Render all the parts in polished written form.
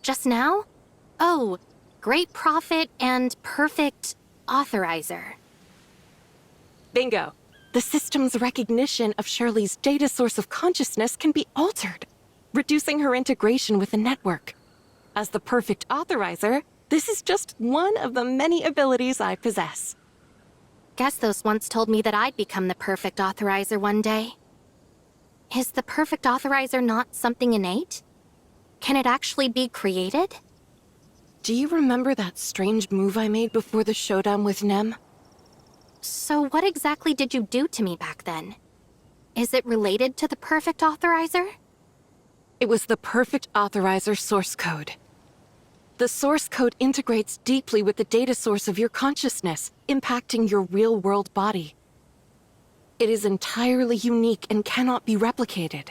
Just now? Oh, great prophet and perfect authorizer. Bingo. The system's recognition of Shirley's data source of consciousness can be altered, reducing her integration with the network. As the perfect authorizer, this is just one of the many abilities I possess. Gestos once told me that I'd become the perfect authorizer one day. Is the perfect authorizer not something innate? Can it actually be created? Do you remember that strange move I made before the showdown with Nem? So what exactly did you do to me back then? Is it related to the perfect authorizer? It was the perfect authorizer source code. The source code integrates deeply with the data source of your consciousness, impacting your real-world body. It is entirely unique and cannot be replicated.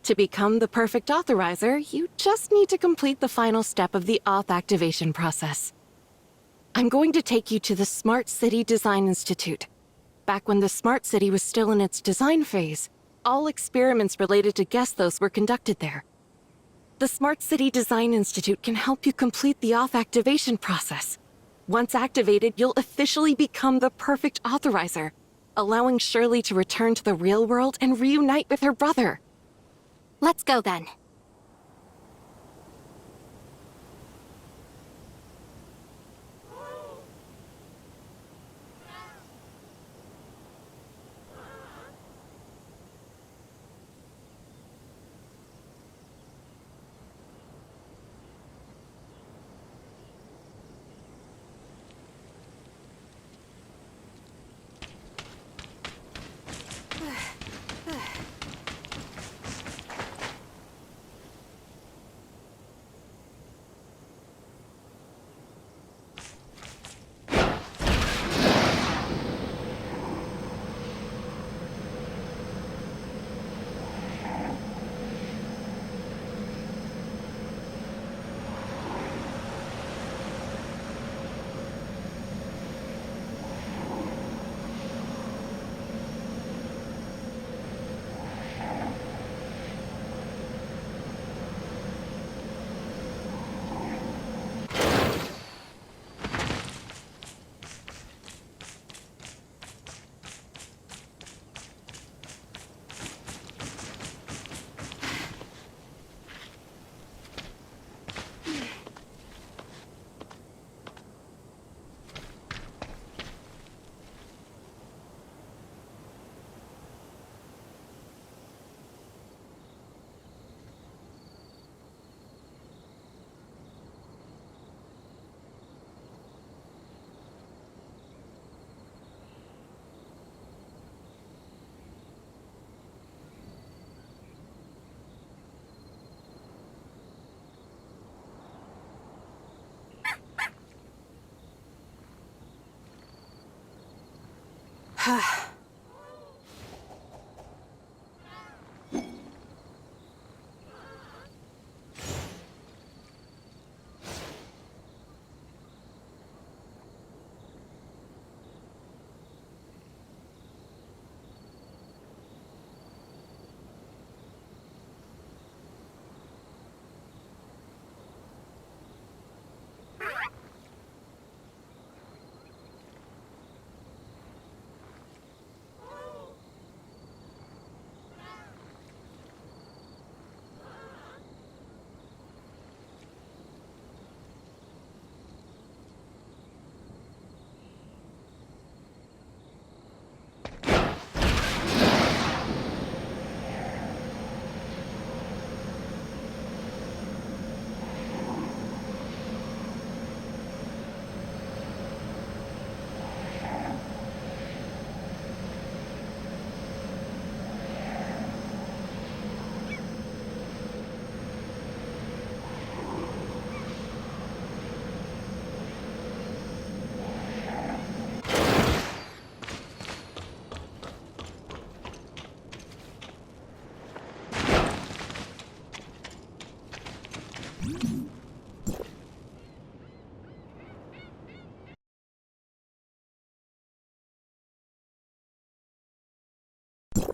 To become the perfect authorizer, you just need to complete the final step of the auth activation process. I'm going to take you to the Smart City Design Institute. Back when the Smart City was still in its design phase, all experiments related to Gestos were conducted there. The Smart City Design Institute can help you complete the auth activation process. Once activated, you'll officially become the perfect authorizer, allowing Shirley to return to the real world and reunite with her brother. Let's go then.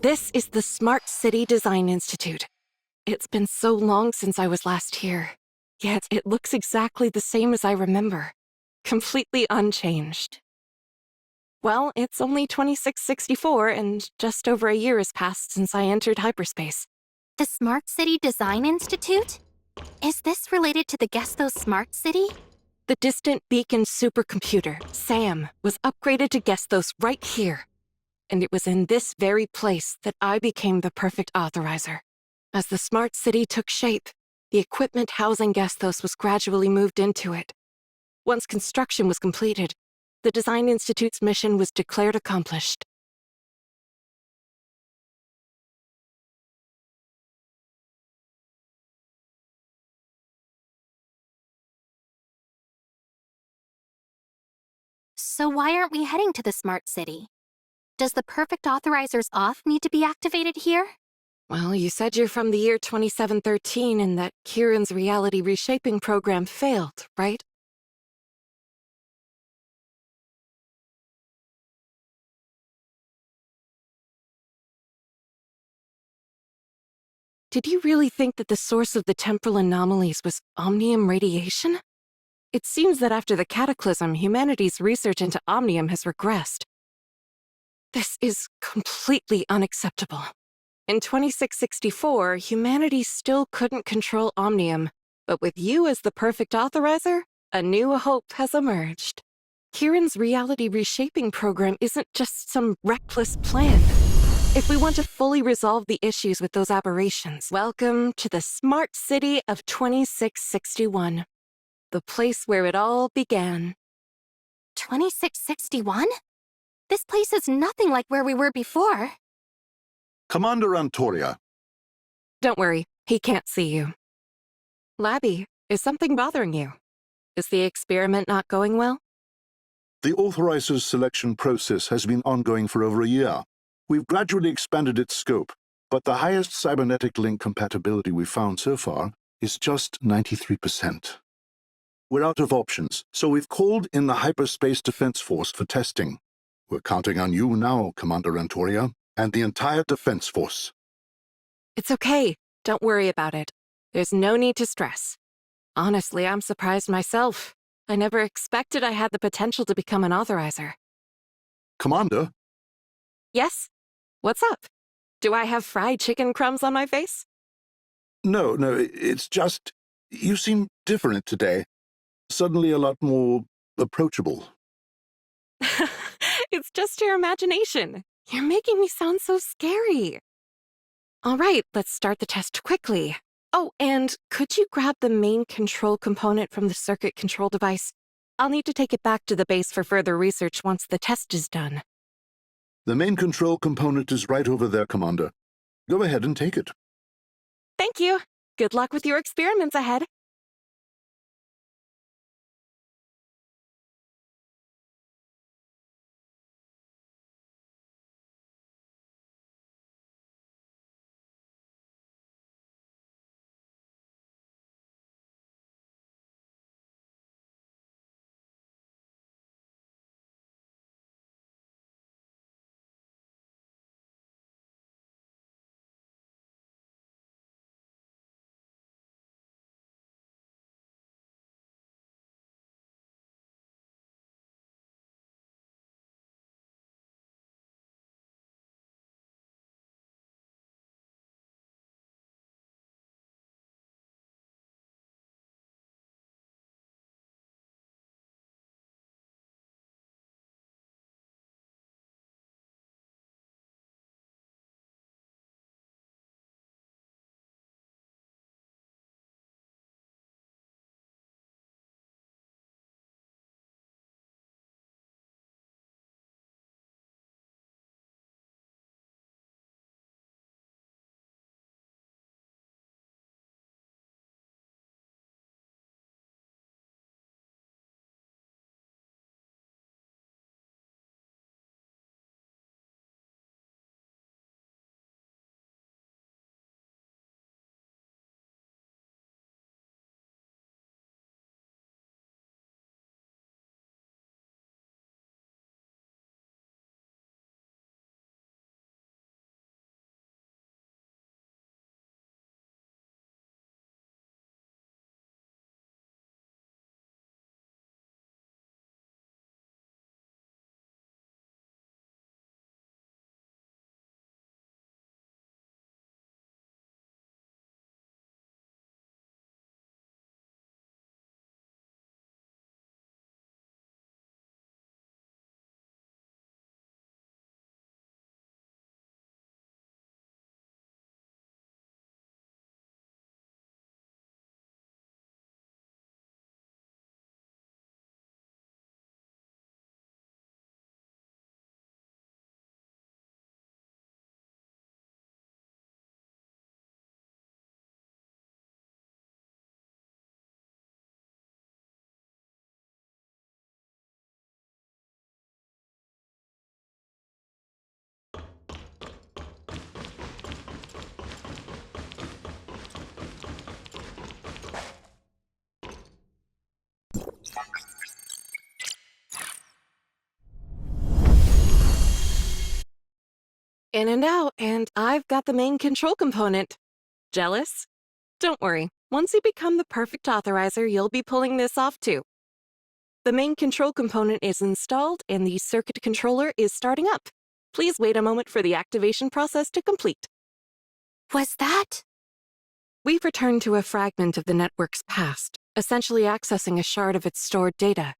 This is the Smart City Design Institute. It's been so long since I was last here. Yet it looks exactly the same as I remember. Completely unchanged. Well, it's only 2664, and just over a year has passed since I entered hyperspace. The Smart City Design Institute? Is this related to the Gestos Smart City? The distant beacon supercomputer, SAM, was upgraded to Gestos right here. And it was in this very place that I became the perfect authorizer. As the Smart City took shape, the equipment housing Gestos was gradually moved into it. Once construction was completed, the Design Institute's mission was declared accomplished. So why aren't we heading to the Smart City? Does the Perfect Authorizer's off need to be activated here? Well, you said you're from the year 2713 and that Kieran's reality reshaping program failed, right? Did you really think that the source of the temporal anomalies was omnium radiation? It seems that after the cataclysm, humanity's research into omnium has regressed. This is completely unacceptable. In 2664, humanity still couldn't control omnium, but with you as the perfect authorizer, a new hope has emerged. Kieran's reality reshaping program isn't just some reckless plan. If we want to fully resolve the issues with those aberrations, welcome to the Smart City of 2661, the place where it all began. 2661? This place is nothing like where we were before. Commander Antoria. Don't worry, he can't see you. Labby, is something bothering you? Is the experiment not going well? The authorizer's selection process has been ongoing for over a year. We've gradually expanded its scope, but the highest cybernetic link compatibility we've found so far is just 93%. We're out of options, so we've called in the Hyperspace Defense Force for testing. We're counting on you now, Commander Antoria, and the entire Defense Force. It's okay. Don't worry about it. There's no need to stress. Honestly, I'm surprised myself. I never expected I had the potential to become an authorizer. Commander? Yes? What's up? Do I have fried chicken crumbs on my face? No, it's just you seem different today. Suddenly a lot more approachable. It's just your imagination. You're making me sound so scary. All right, let's start the test quickly. Oh, and could you grab the main control component from the circuit control device? I'll need to take it back to the base for further research once the test is done. The main control component is right over there, Commander. Go ahead and take it. Thank you. Good luck with your experiments ahead. In and out, and I've got the main control component. Jealous? Don't worry. Once you become the perfect authorizer, you'll be pulling this off too. The main control component is installed and the circuit controller is starting up. Please wait a moment for the activation process to complete. Was that? We've returned to a fragment of the network's past, essentially accessing a shard of its stored data.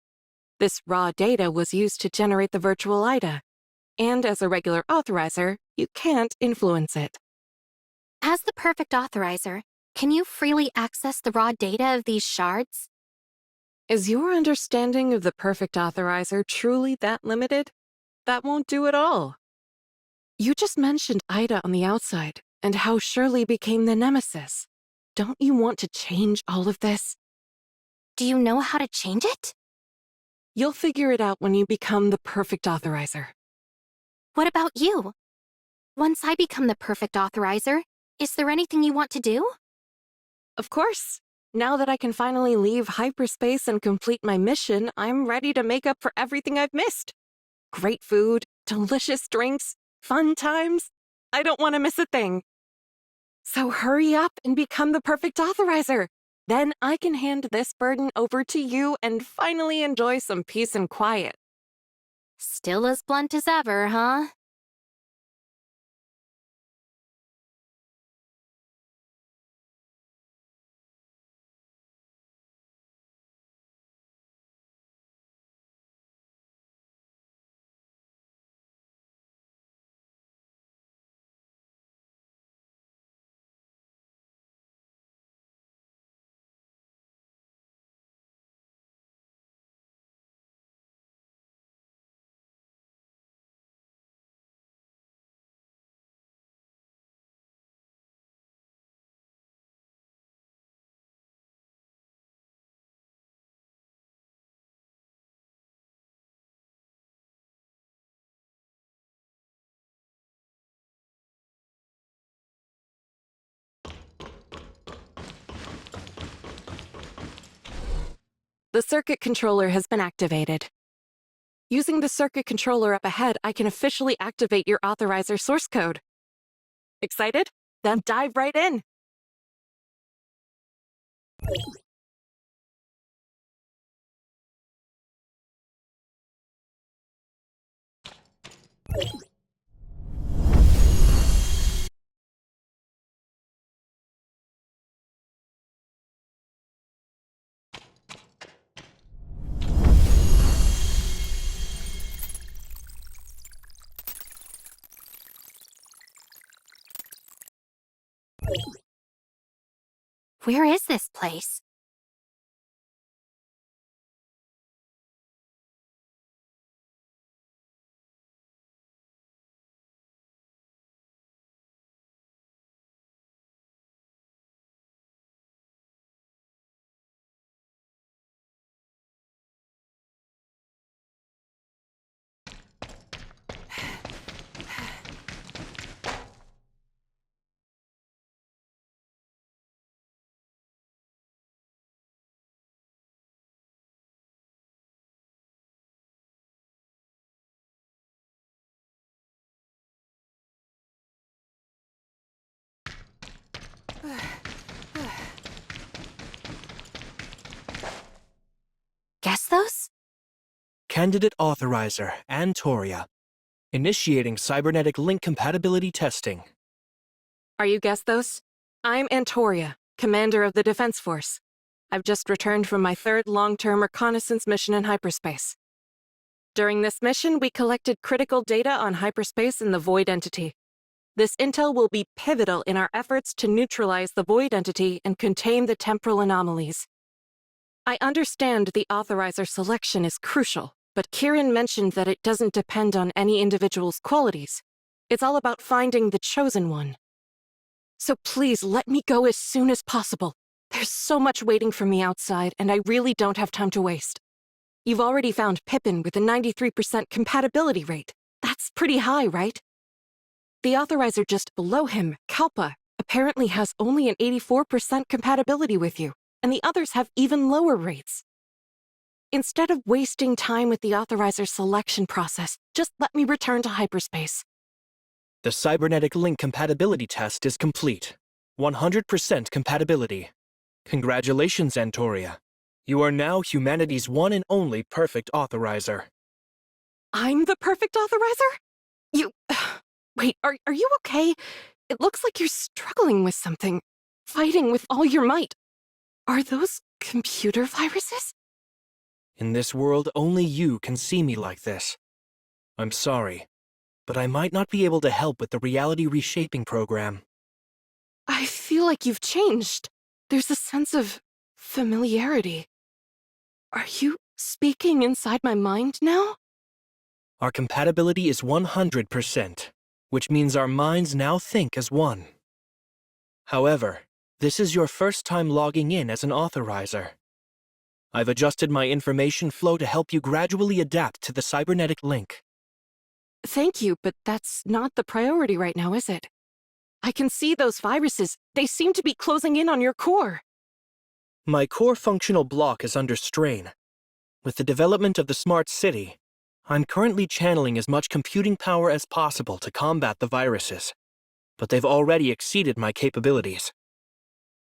This raw data was used to generate the virtual Aika, and as a regular authorizer, you can't influence it. As the perfect authorizer, can you freely access the raw data of these shards? Is your understanding of the perfect authorizer truly that limited? That won't do at all. You just mentioned Ida on the outside, and how Shirley became the nemesis. Don't you want to change all of this? Do you know how to change it? You'll figure it out when you become the perfect authorizer. What about you? Once I become the perfect authorizer, is there anything you want to do? Of course. Now that I can finally leave hyperspace and complete my mission, I'm ready to make up for everything I've missed. Great food, delicious drinks, fun times. I don't want to miss a thing. So hurry up and become the perfect authorizer. Then I can hand this burden over to you and finally enjoy some peace and quiet. Still as blunt as ever, huh? The circuit controller has been activated. Using the circuit controller up ahead, I can officially activate your authorizer source code. Excited? Then dive right in. Where is this place? Guess those? Candidate Authorizer, Antoria. Initiating cybernetic link compatibility testing. Are you Gesthos? I'm Antoria, commander of the Defense Force. I've just returned from my third long-term reconnaissance mission in hyperspace. During this mission, we collected critical data on hyperspace and the Void Entity. This intel will be pivotal in our efforts to neutralize the Void Entity and contain the temporal anomalies. I understand the authorizer selection is crucial, but Kieran mentioned that it doesn't depend on any individual's qualities. It's all about finding the chosen one. So please let me go as soon as possible. There's so much waiting for me outside, and I really don't have time to waste. You've already found Pippin with a 93% compatibility rate. That's pretty high, right? The authorizer just below him, Kalpa, apparently has only an 84% compatibility with you, and the others have even lower rates. Instead of wasting time with the authorizer selection process, just let me return to hyperspace. The cybernetic link compatibility test is complete. 100% compatibility. Congratulations, Antoria. You are now humanity's one and only perfect authorizer. I'm the perfect authorizer? You... Wait, are you okay? It looks like you're struggling with something. Fighting with all your might. Are those computer viruses? In this world, only you can see me like this. I'm sorry, but I might not be able to help with the reality reshaping program. I feel like you've changed. There's a sense of familiarity. Are you speaking inside my mind now? Our compatibility is 100%, which means our minds now think as one. However, this is your first time logging in as an authorizer. I've adjusted my information flow to help you gradually adapt to the cybernetic link. Thank you, but that's not the priority right now, is it? I can see those viruses. They seem to be closing in on your core. My core functional block is under strain. With the development of the smart city, I'm currently channeling as much computing power as possible to combat the viruses, but they've already exceeded my capabilities.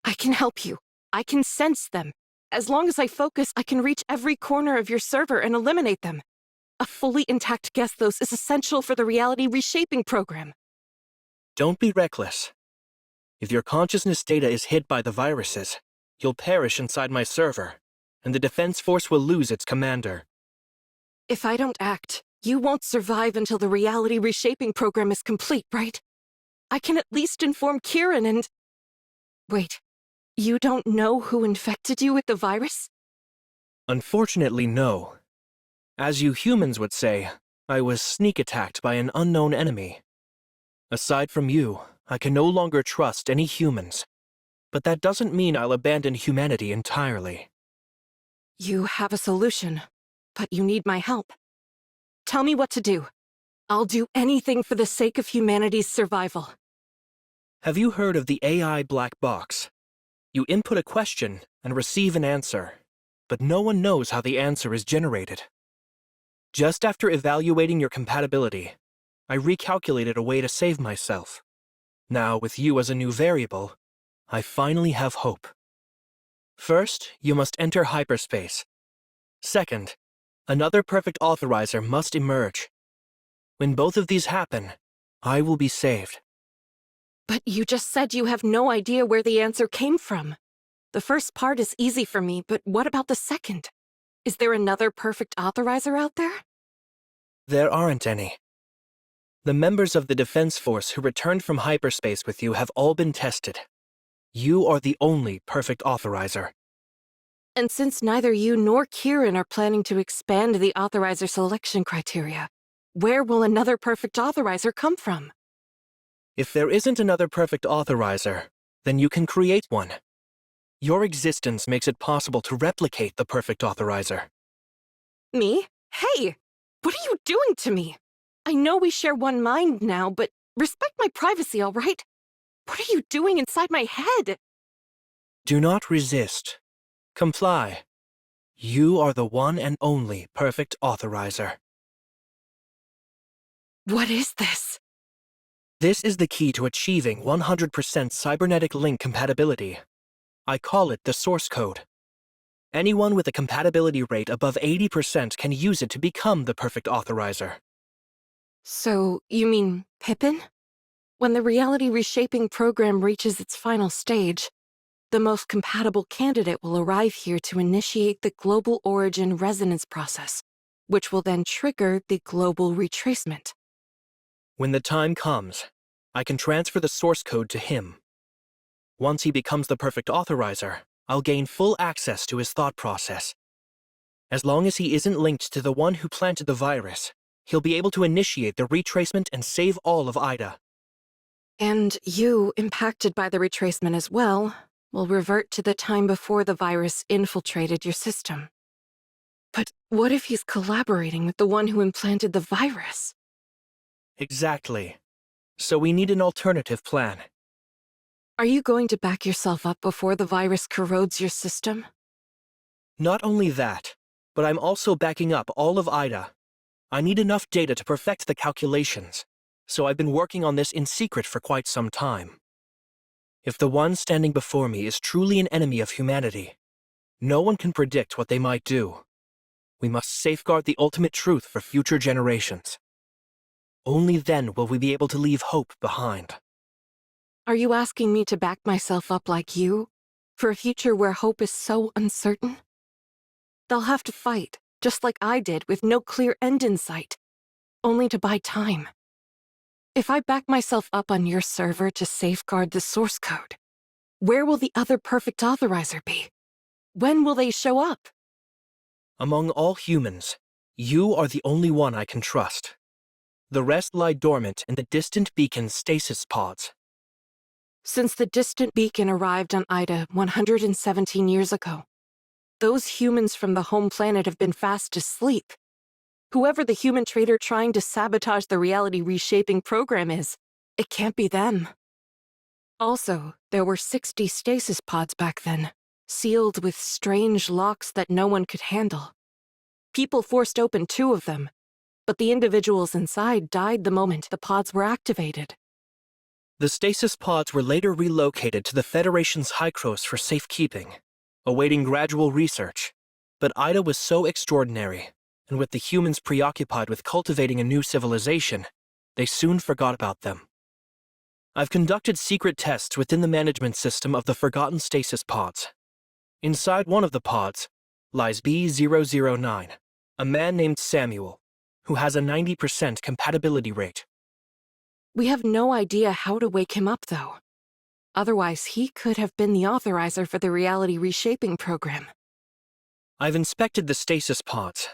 I can help you. I can sense them. As long as I focus, I can reach every corner of your server and eliminate them. A fully intact Gestos is essential for the reality reshaping program. Don't be reckless. If your consciousness data is hit by the viruses, you'll perish inside my server, and the defense force will lose its commander. If I don't act, you won't survive until the reality reshaping program is complete, right? I can at least inform Kieran and... Wait, you don't know who infected you with the virus? Unfortunately, no. As you humans would say, I was sneak attacked by an unknown enemy. Aside from you, I can no longer trust any humans. But that doesn't mean I'll abandon humanity entirely. You have a solution, but you need my help. Tell me what to do. I'll do anything for the sake of humanity's survival. Have you heard of the AI black box? You input a question and receive an answer, but no one knows how the answer is generated. Just after evaluating your compatibility, I recalculated a way to save myself. Now, with you as a new variable, I finally have hope. First, you must enter hyperspace. Second, another perfect authorizer must emerge. When both of these happen, I will be saved. But you just said you have no idea where the answer came from. The first part is easy for me, but what about the second? Is there another perfect authorizer out there? There aren't any. The members of the Defense Force who returned from hyperspace with you have all been tested. You are the only perfect authorizer. And since neither you nor Kieran are planning to expand the authorizer selection criteria, where will another perfect authorizer come from? If there isn't another perfect authorizer, then you can create one. Your existence makes it possible to replicate the perfect authorizer. Me? Hey! What are you doing to me? I know we share one mind now, but respect my privacy, all right? What are you doing inside my head? Do not resist. Comply. You are the one and only perfect authorizer. What is this? This is the key to achieving 100% cybernetic link compatibility. I call it the source code. Anyone with a compatibility rate above 80% can use it to become the perfect authorizer. So, you mean Pippin? When the reality reshaping program reaches its final stage, the most compatible candidate will arrive here to initiate the global origin resonance process, which will then trigger the global retracement. When the time comes, I can transfer the source code to him. Once he becomes the perfect authorizer, I'll gain full access to his thought process. As long as he isn't linked to the one who planted the virus, he'll be able to initiate the retracement and save all of Ida. And you, impacted by the retracement as well, will revert to the time before the virus infiltrated your system. But what if he's collaborating with the one who implanted the virus? Exactly. So we need an alternative plan. Are you going to back yourself up before the virus corrodes your system? Not only that, but I'm also backing up all of Ida. I need enough data to perfect the calculations. so I've been working on this in secret for quite some time. If the one standing before me is truly an enemy of humanity, no one can predict what they might do. We must safeguard the ultimate truth for future generations. Only then will we be able to leave hope behind. Are you asking me to back myself up like you, for a future where hope is so uncertain? They'll have to fight, just like I did, with no clear end in sight, only to buy time. If I back myself up on your server to safeguard the source code, where will the other perfect authorizer be? When will they show up? Among all humans, you are the only one I can trust. The rest lie dormant in the distant beacon's stasis pods. Since the distant beacon arrived on Ida 117 years ago, those humans from the home planet have been fast asleep. Whoever the human traitor trying to sabotage the reality-reshaping program is, it can't be them. Also, there were 60 stasis pods back then, sealed with strange locks that no one could handle. People forced open 2 of them, but the individuals inside died the moment the pods were activated. The stasis pods were later relocated to the Federation's Hykros for safekeeping, awaiting gradual research. But Ida was so extraordinary, and with the humans preoccupied with cultivating a new civilization, they soon forgot about them. I've conducted secret tests within the management system of the forgotten stasis pods. Inside one of the pods lies B009, a man named Samuel, who has a 90% compatibility rate. We have no idea how to wake him up, though. Otherwise, he could have been the authorizer for the reality-reshaping program. I've inspected the stasis pods.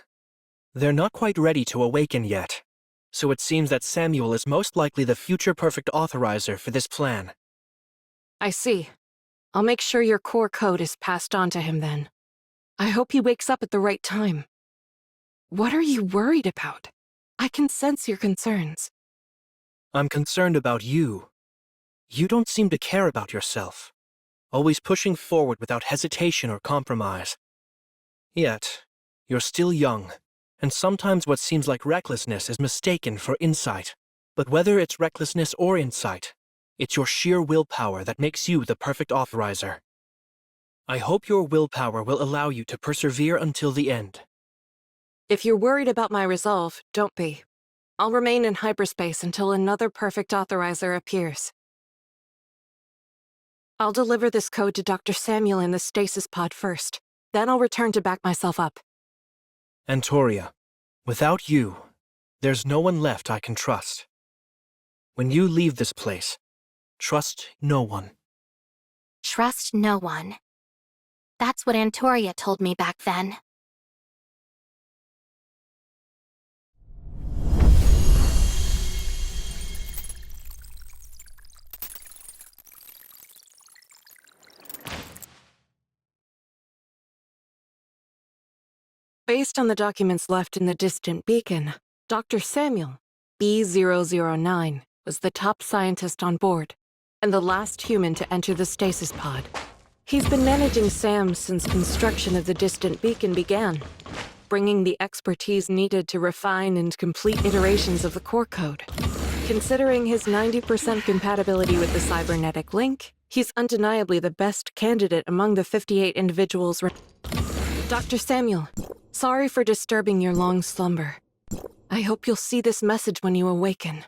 They're not quite ready to awaken yet, so it seems that Samuel is most likely the future perfect authorizer for this plan. I see. I'll make sure your core code is passed on to him then. I hope he wakes up at the right time. What are you worried about? I can sense your concerns. I'm concerned about you. You don't seem to care about yourself, always pushing forward without hesitation or compromise. Yet, you're still young, and sometimes what seems like recklessness is mistaken for insight. But whether it's recklessness or insight, it's your sheer willpower that makes you the perfect authorizer. I hope your willpower will allow you to persevere until the end. If you're worried about my resolve, don't be. I'll remain in hyperspace until another perfect authorizer appears. I'll deliver this code to Dr. Samuel in the stasis pod first. Then I'll return to back myself up. Antoria, without you, there's no one left I can trust. When you leave this place, trust no one. Trust no one. That's what Antoria told me back then. Based on the documents left in the distant beacon, Dr. Samuel, B009, was the top scientist on board, and the last human to enter the stasis pod. He's been managing SAM since construction of the distant beacon began, bringing the expertise needed to refine and complete iterations of the core code. Considering his 90% compatibility with the cybernetic link, he's undeniably the best candidate among the 58 individuals. Dr. Samuel, sorry for disturbing your long slumber. I hope you'll see this message when you awaken.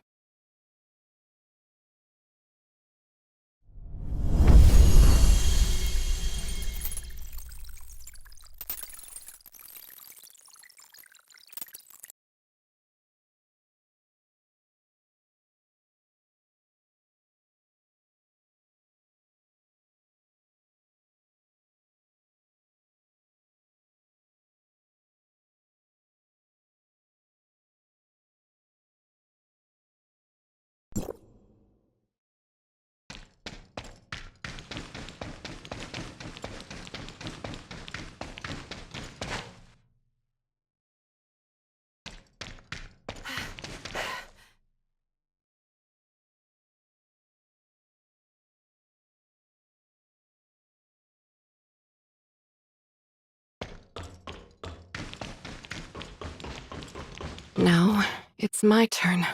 Now, it's my turn.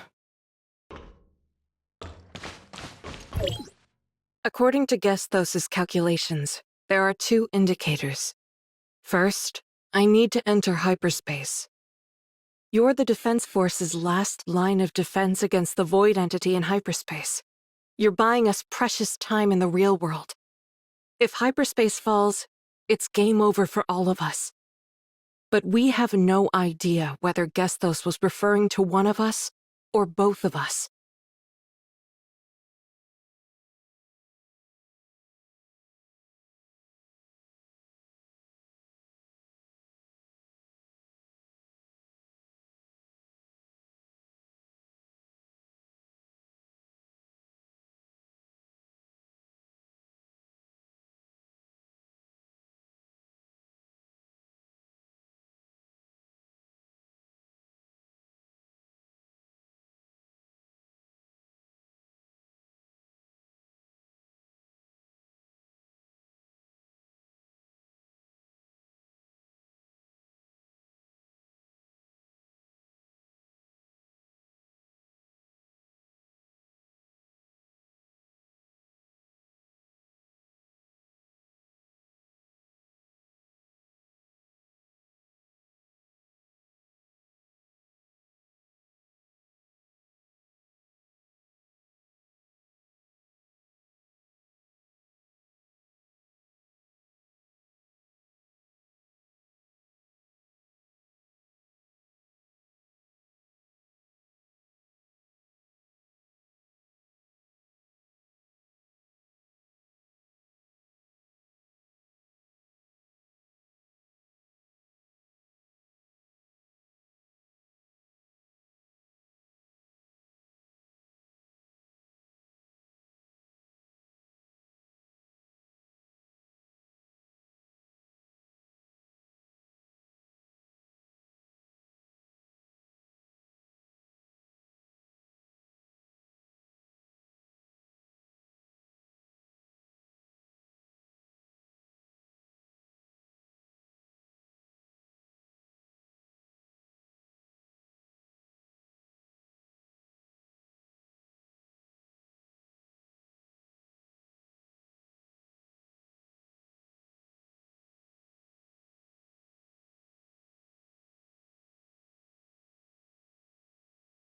According to Gesthos' calculations, there are 2 indicators. First, I need to enter hyperspace. You're the Defense Force's last line of defense against the Void entity in hyperspace. You're buying us precious time in the real world. If hyperspace falls, it's game over for all of us. But we have no idea whether Gesthos was referring to one of us or both of us.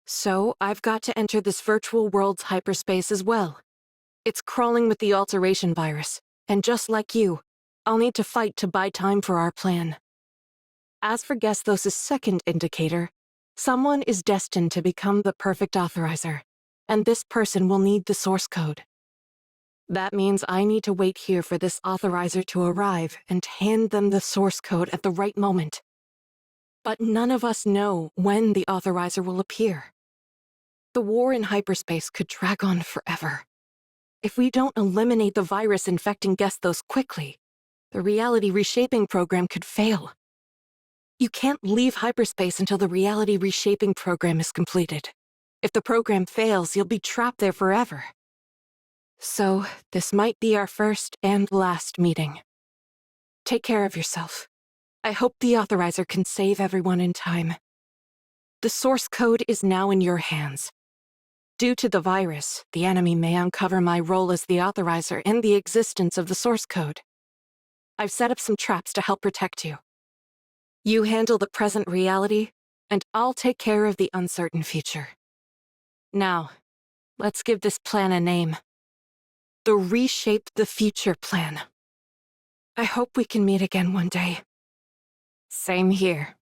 So, I've got to enter this virtual world's hyperspace as well. It's crawling with the alteration virus, and just like you, I'll need to fight to buy time for our plan. As for Gesthos' second indicator, someone is destined to become the perfect authorizer, and this person will need the source code. That means I need to wait here for this authorizer to arrive and hand them the source code at the right moment. But none of us know when the authorizer will appear. The war in hyperspace could drag on forever. If we don't eliminate the virus infecting Gesthos quickly, the reality reshaping program could fail. You can't leave hyperspace until the reality reshaping program is completed. If the program fails, you'll be trapped there forever. So, this might be our first and last meeting. Take care of yourself. I hope the authorizer can save everyone in time. The source code is now in your hands. Due to the virus, the enemy may uncover my role as the authorizer and the existence of the source code. I've set up some traps to help protect you. You handle the present reality, and I'll take care of the uncertain future. Now, let's give this plan a name. The Reshape the Future plan. I hope we can meet again one day. Same here.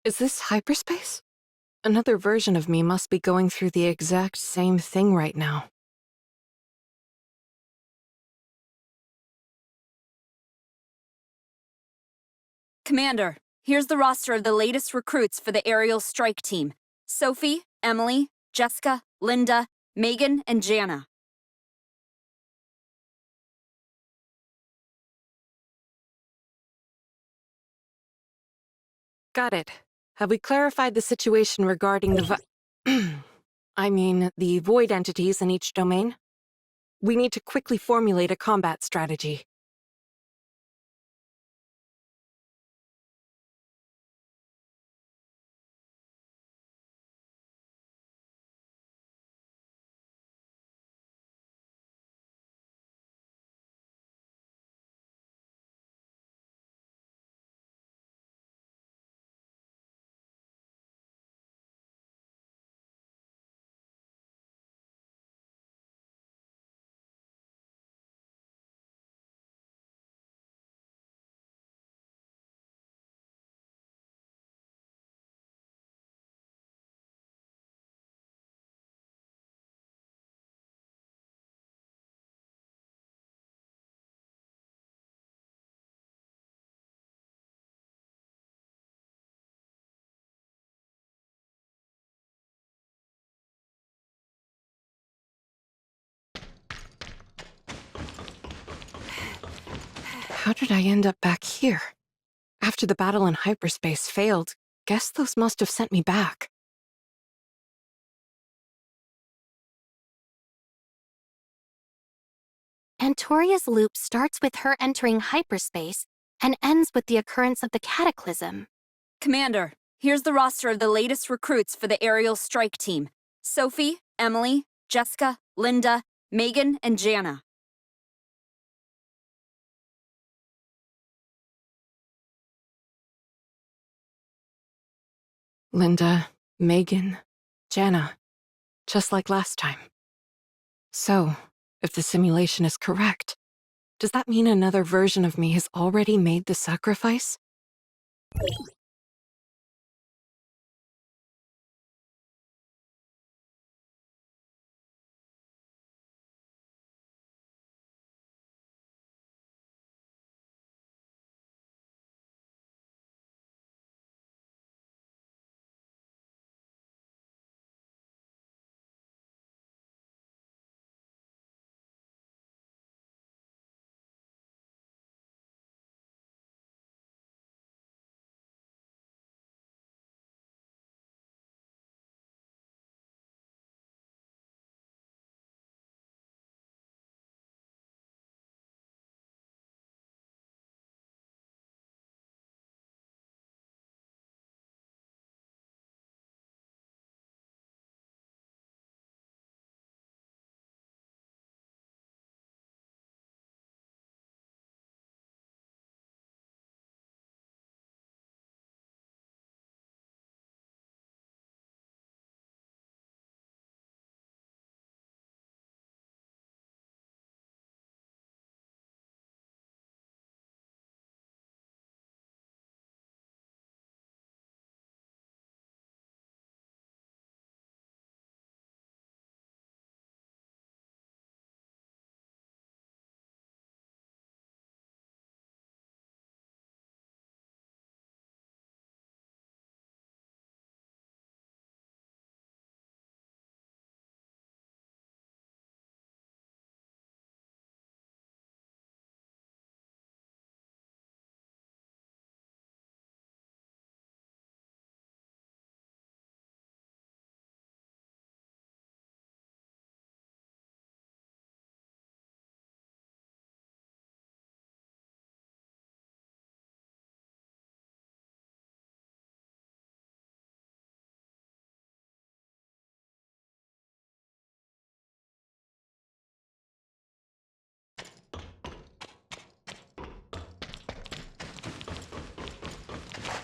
Is this hyperspace? Another version of me must be going through the exact same thing right now. Commander, here's the roster of the latest recruits for the aerial strike team. Sophie, Emily, Jessica, Linda, Megan, and Jana. Got it. Have we clarified the situation regarding the void entities in each domain? We need to quickly formulate a combat strategy. How did I end up back here? After the battle in hyperspace failed, guess those must have sent me back. Antoria's loop starts with her entering hyperspace and ends with the occurrence of the cataclysm. Commander, here's the roster of the latest recruits for the aerial strike team. Sophie, Emily, Jessica, Linda, Megan, and Jana. Linda, Megan, Jana. Just like last time. So, if the simulation is correct, does that mean another version of me has already made the sacrifice?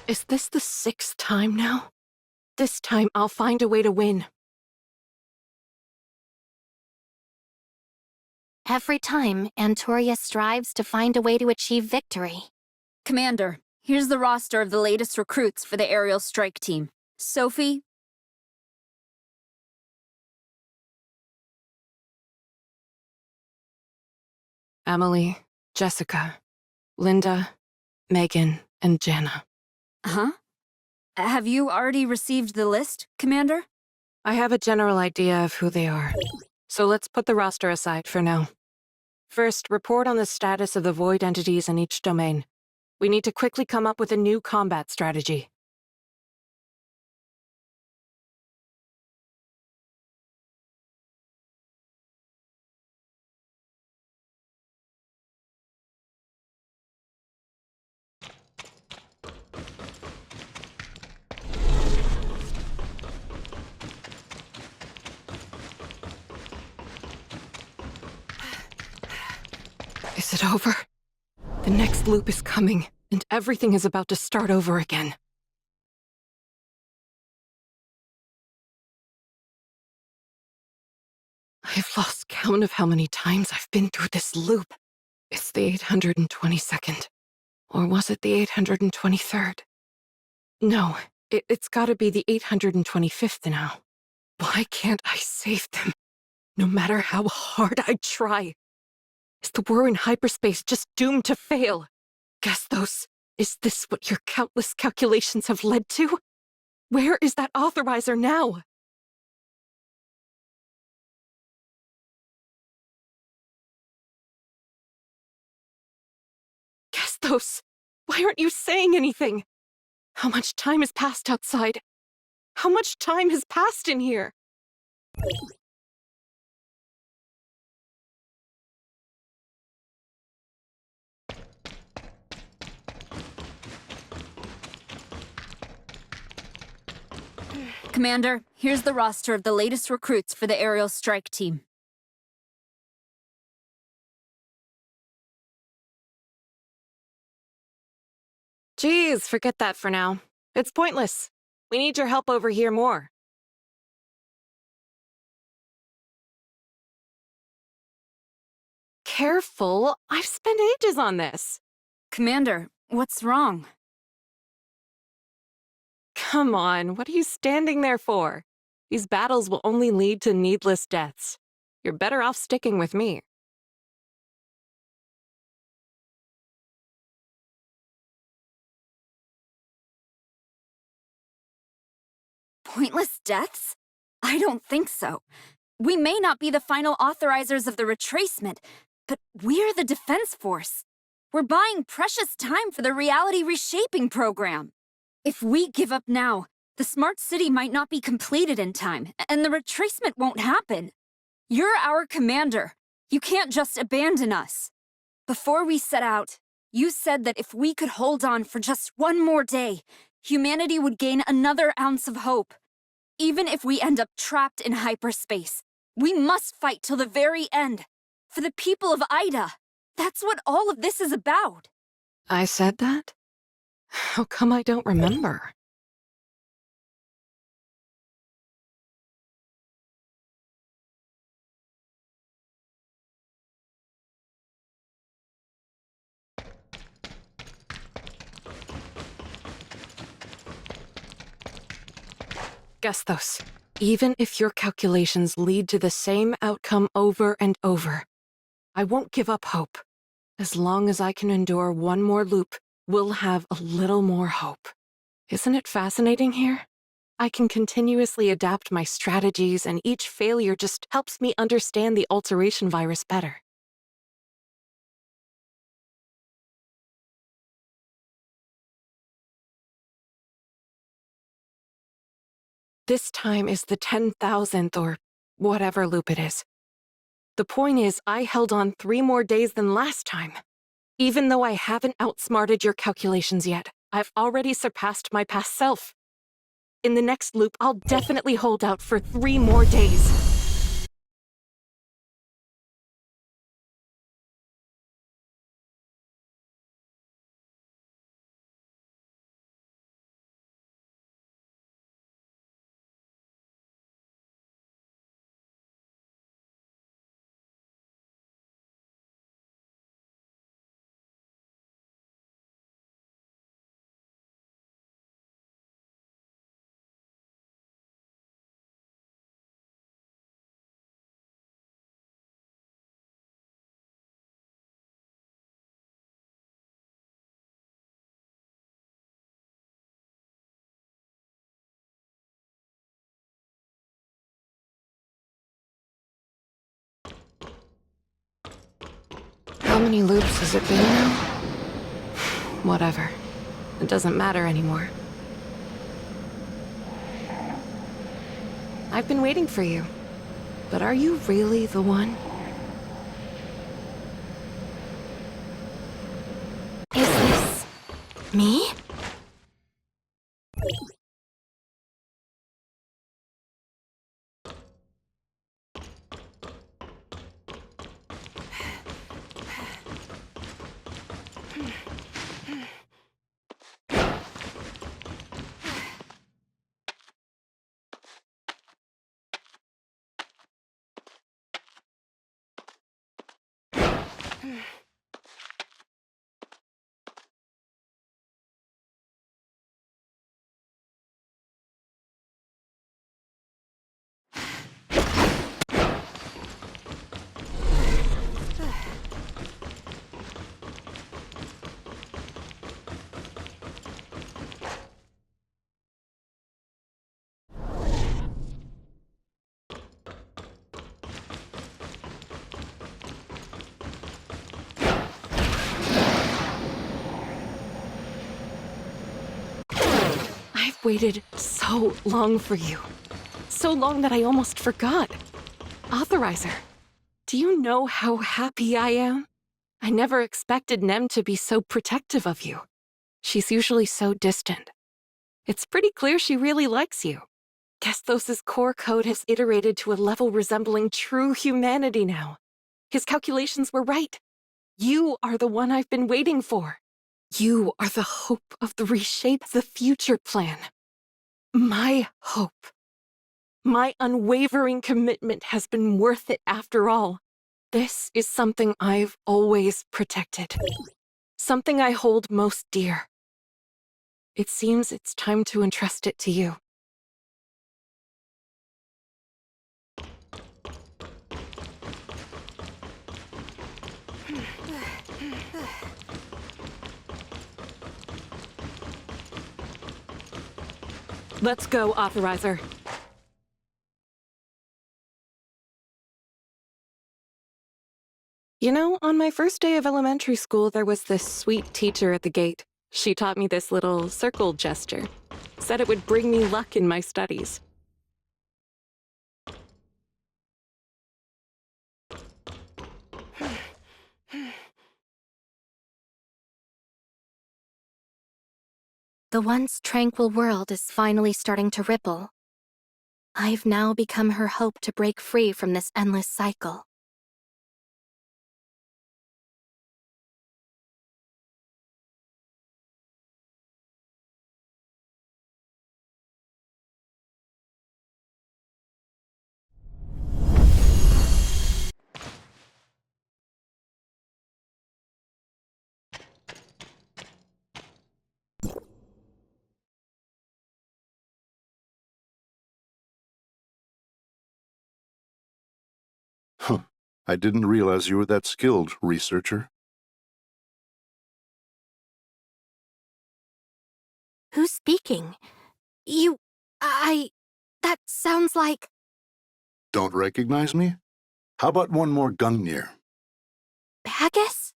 Is this the 6th time now? This time I'll find a way to win. Every time, Antoria strives to find a way to achieve victory. Commander, here's the roster of the latest recruits for the aerial strike team. Sophie, Emily, Jessica, Linda, Megan, and Jana. Huh? Have you already received the list, Commander? I have a general idea of who they are, so let's put the roster aside for now. First, report on the status of the void entities in each domain. We need to quickly come up with a new combat strategy. Is it over? The next loop is coming, and everything is about to start over again. I've lost count of how many times I've been through this loop. It's the 822nd. Or was it the 823rd? No, it's gotta be the 825th now. Why can't I save them? No matter how hard I try. Is the war in hyperspace just doomed to fail? Gestos, is this what your countless calculations have led to? Where is that authorizer now? Gestos, why aren't you saying anything? How much time has passed outside? How much time has passed in here? Commander, here's the roster of the latest recruits for the aerial strike team. Geez, forget that for now. It's pointless. We need your help over here more. Careful, I've spent ages on this. Commander, what's wrong? Come on, what are you standing there for? These battles will only lead to needless deaths. You're better off sticking with me. Pointless deaths? I don't think so. We may not be the final authorizers of the retracement, but we're the Defense Force. We're buying precious time for the reality reshaping program. If we give up now, the smart city might not be completed in time, and the retracement won't happen. You're our commander. You can't just abandon us. Before we set out, you said that if we could hold on for just one more day, humanity would gain another ounce of hope. Even if we end up trapped in hyperspace, we must fight till the very end. For the people of Ida. That's what all of this is about. I said that? How come I don't remember? Gestos, even if your calculations lead to the same outcome over and over, I won't give up hope. As long as I can endure one more loop, we'll have a little more hope. Isn't it fascinating here? I can continuously adapt my strategies, and each failure just helps me understand the alteration virus better. This time is the 10,000th or whatever loop it is. The point is, I held on 3 more days than last time. Even though I haven't outsmarted your calculations yet, I've already surpassed my past self. In the next loop, I'll definitely hold out for 3 more days. many loops has it been now? Whatever. It doesn't matter anymore. I've been waiting for you. But are you really the one? Is this me? I've waited so long for you. So long that I almost forgot. Authorizer, do you know how happy I am? I never expected Nem to be so protective of you. She's usually so distant. It's pretty clear she really likes you. Kestos' core code has iterated to a level resembling true humanity now. His calculations were right. You are the one I've been waiting for. You are the hope of the Reshape the Future plan. My hope. My unwavering commitment has been worth it after all. This is something I've always protected. Something I hold most dear. It seems it's time to entrust it to you. Let's go, Authorizer. You know, on my first day of elementary school, there was this sweet teacher at the gate. She taught me this little circle gesture. Said it would bring me luck in my studies. The once tranquil world is finally starting to ripple. I've now become her hope to break free from this endless cycle. Huh. I didn't realize you were that skilled, researcher. Who's speaking? That sounds like... Don't recognize me? How about one more Gungnir? Haggis?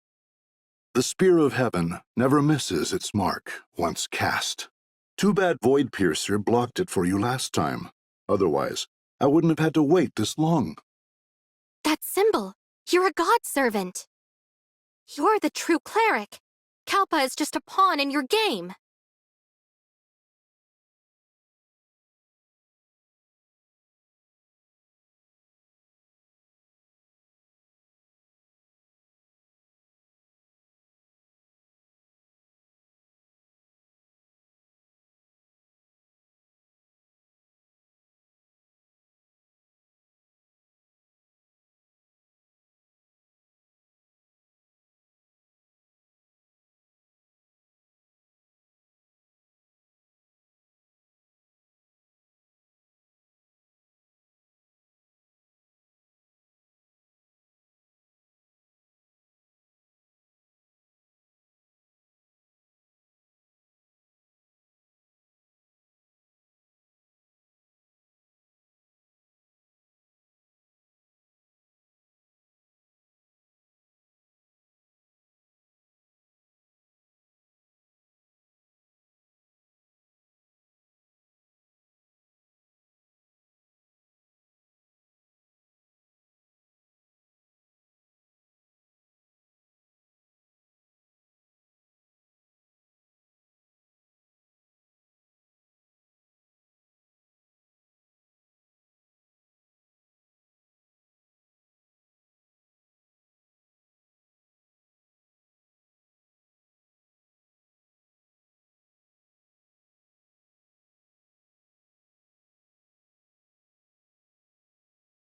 The Spear of Heaven never misses its mark, once cast. Too bad Void Piercer blocked it for you last time. Otherwise, I wouldn't have had to wait this long. That symbol! You're a god servant! You're the true cleric! Kalpa is just a pawn in your game!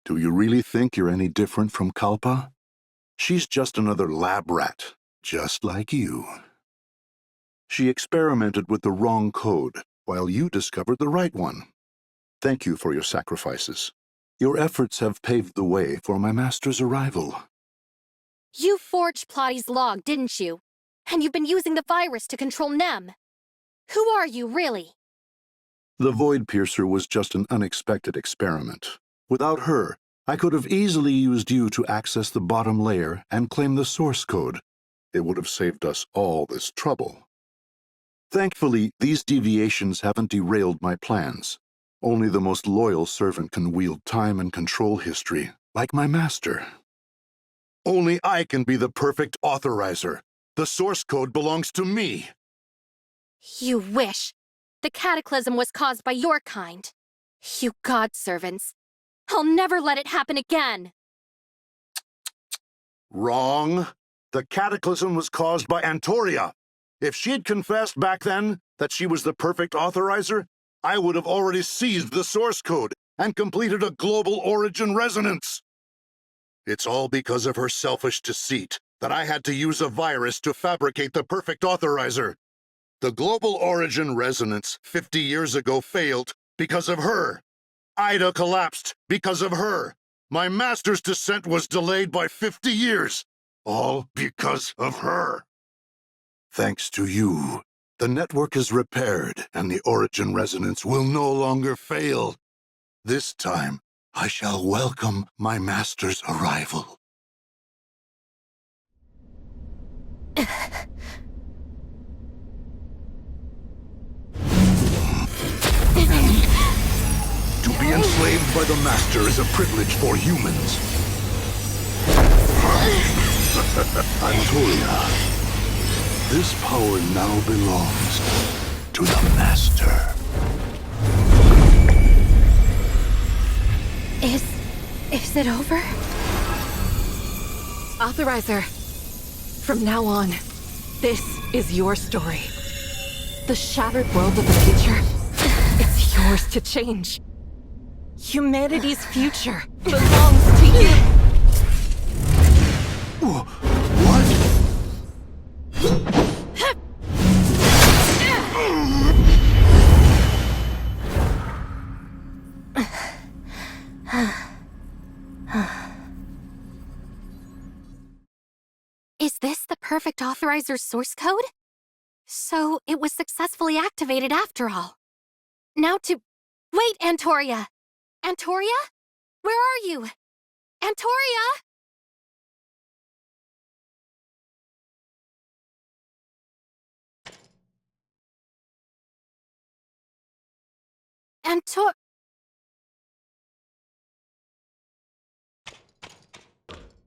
Do you really think you're any different from Kalpa? She's just another lab rat, just like you. She experimented with the wrong code, while you discovered the right one. Thank you for your sacrifices. Your efforts have paved the way for my master's arrival. You forged Plotty's log, didn't you? And you've been using the virus to control Nem. Who are you, really? The Void Piercer was just an unexpected experiment. Without her, I could have easily used you to access the bottom layer and claim the source code. It would have saved us all this trouble. Thankfully, these deviations haven't derailed my plans. Only the most loyal servant can wield time and control history, like my master. Only I can be the perfect authorizer. The source code belongs to me. You wish. The cataclysm was caused by your kind. You god servants. I'll never let it happen again. Wrong. The cataclysm was caused by Antoria. If she'd confessed back then that she was the perfect authorizer, I would have already seized the source code and completed a global origin resonance. It's all because of her selfish deceit that I had to use a virus to fabricate the perfect authorizer. The global origin resonance 50 years ago failed because of her. Ida collapsed because of her. My master's descent was delayed by 50 years. All because of her. Thanks to you, the network is repaired and the origin resonance will no longer fail. This time, I shall welcome my master's arrival. To be enslaved by the master is a privilege for humans. Antoria. This power now belongs to the master. Is it over? Authorizer, from now on, this is your story. The shattered world of the future, it's yours to change. Humanity's future belongs to you. What? Is this the perfect authorizer's source code? So it was successfully activated after all. Now to... Wait, Antoria! Antoria? Where are you? Antoria?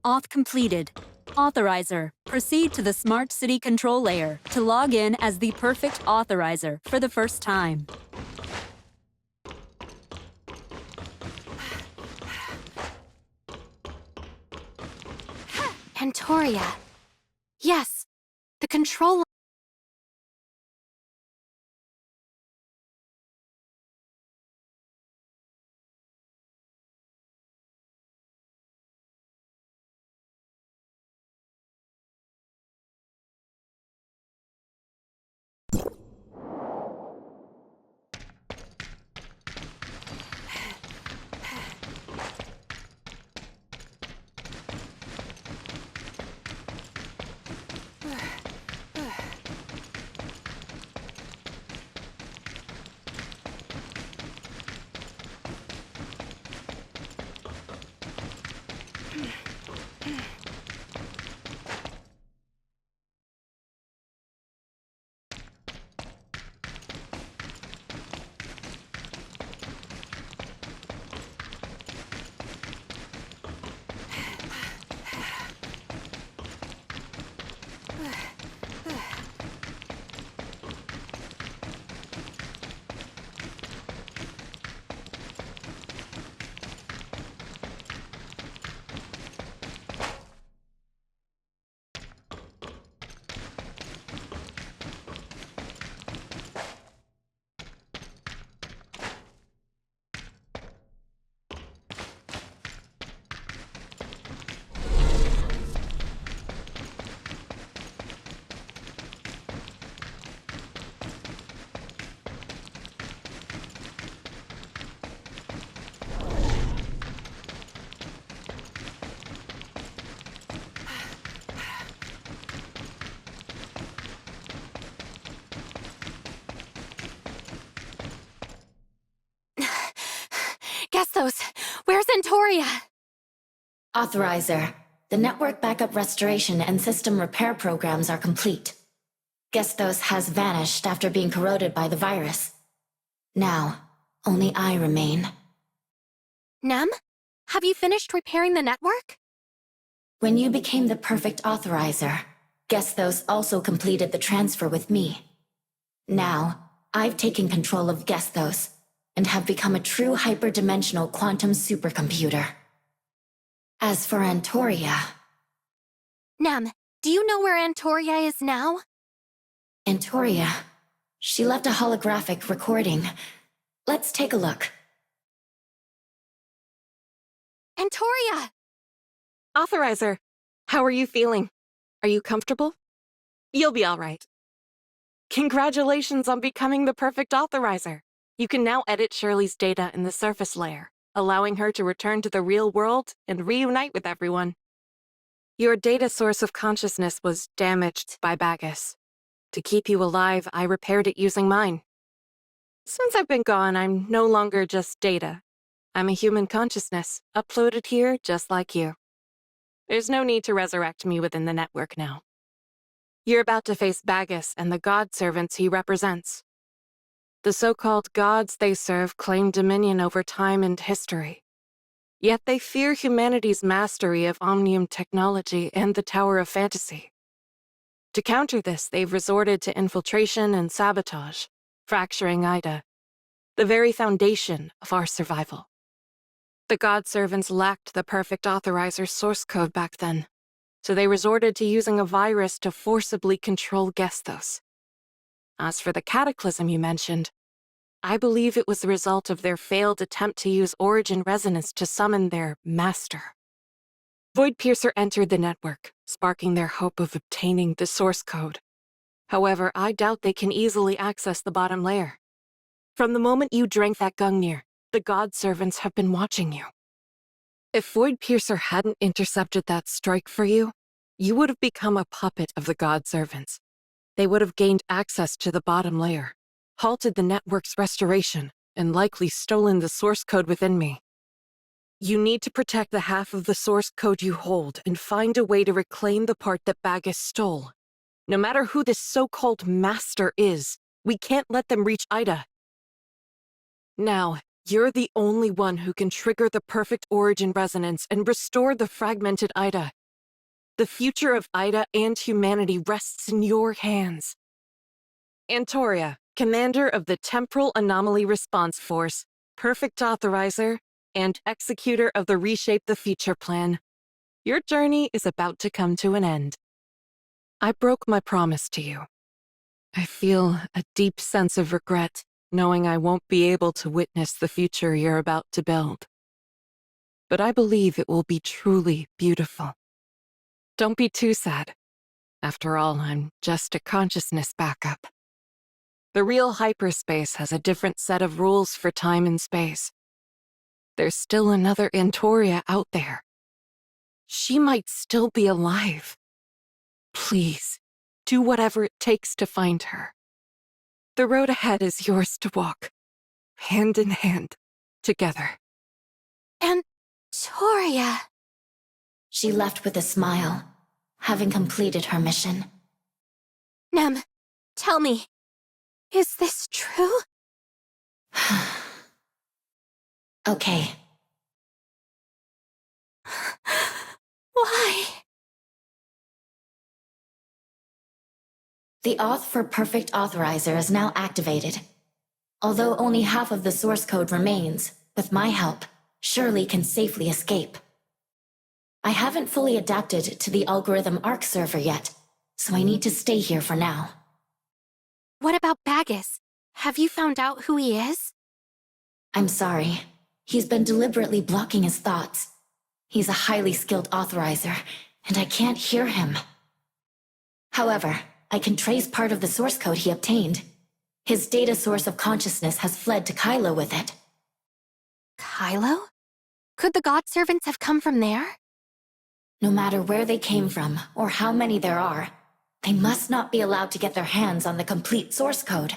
Auth completed. Authorizer, proceed to the Smart City control layer to log in as the perfect authorizer for the first time. Antoria. Yes, the control... Gestos, where's Antoria? Authorizer, the network backup restoration and system repair programs are complete. Gestos has vanished after being corroded by the virus. Now, only I remain. Nem, have you finished repairing the network? When you became the perfect authorizer, Gestos also completed the transfer with me. Now, I've taken control of Gestos and have become a true hyperdimensional quantum supercomputer. As for Antoria... Nem, do you know where Antoria is now? Antoria... She left a holographic recording. Let's take a look. Antoria! Authorizer, how are you feeling? Are you comfortable? You'll be all right. Congratulations on becoming the perfect authorizer. You can now edit Shirley's data in the surface layer, allowing her to return to the real world and reunite with everyone. Your data source of consciousness was damaged by Bagus. To keep you alive, I repaired it using mine. Since I've been gone, I'm no longer just data. I'm a human consciousness, uploaded here just like you. There's no need to resurrect me within the network now. You're about to face Bagus and the god servants he represents. The so-called gods they serve claim dominion over time and history. Yet they fear humanity's mastery of omnium technology and the Tower of Fantasy. To counter this, they've resorted to infiltration and sabotage, fracturing Ida, the very foundation of our survival. The god servants lacked the perfect authorizer's source code back then, so they resorted to using a virus to forcibly control Gestos. As for the cataclysm you mentioned, I believe it was the result of their failed attempt to use origin resonance to summon their master. Voidpiercer entered the network, sparking their hope of obtaining the source code. However, I doubt they can easily access the bottom layer. From the moment you drank that Gungnir, the god servants have been watching you. If Voidpiercer hadn't intercepted that strike for you, you would have become a puppet of the god servants. They would have gained access to the bottom layer, halted the network's restoration, and likely stolen the source code within me. You need to protect the half of the source code you hold and find a way to reclaim the part that Bagus stole. No matter who this so-called master is, we can't let them reach Ida. Now, you're the only one who can trigger the perfect origin resonance and restore the fragmented Ida. The future of Ida and humanity rests in your hands. Antoria, commander of the Temporal Anomaly Response Force, perfect authorizer, and executor of the Reshape the Future plan. Your journey is about to come to an end. I broke my promise to you. I feel a deep sense of regret, knowing I won't be able to witness the future you're about to build. But I believe it will be truly beautiful. Don't be too sad. After all, I'm just a consciousness backup. The real hyperspace has a different set of rules for time and space. There's still another Antoria out there. She might still be alive. Please, do whatever it takes to find her. The road ahead is yours to walk, hand in hand, together. Antoria. She left with a smile, having completed her mission. Nem, tell me, is this true? Okay. Why? The auth for Perfect Authorizer is now activated. Although only half of the source code remains, with my help, Shirley can safely escape. I haven't fully adapted to the algorithm ARC server yet, so I need to stay here for now. What about Bagus? Have you found out who he is? I'm sorry. He's been deliberately blocking his thoughts. He's a highly skilled authorizer, and I can't hear him. However, I can trace part of the source code he obtained. His data source of consciousness has fled to Kylo with it. Kylo? Could the god servants have come from there? No matter where they came from, or how many there are, they must not be allowed to get their hands on the complete source code.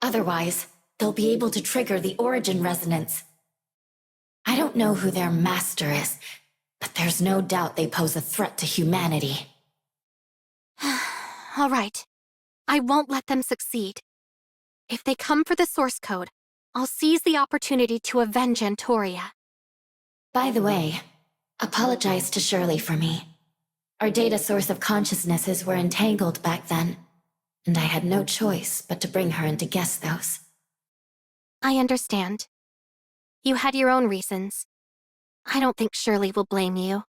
Otherwise, they'll be able to trigger the origin resonance. I don't know who their master is, but there's no doubt they pose a threat to humanity. All right. I won't let them succeed. If they come for the source code, I'll seize the opportunity to avenge Antoria. By the way, apologize to Shirley for me. Our data source of consciousnesses were entangled back then, and I had no choice but to bring her in to guess those. I understand. You had your own reasons. I don't think Shirley will blame you.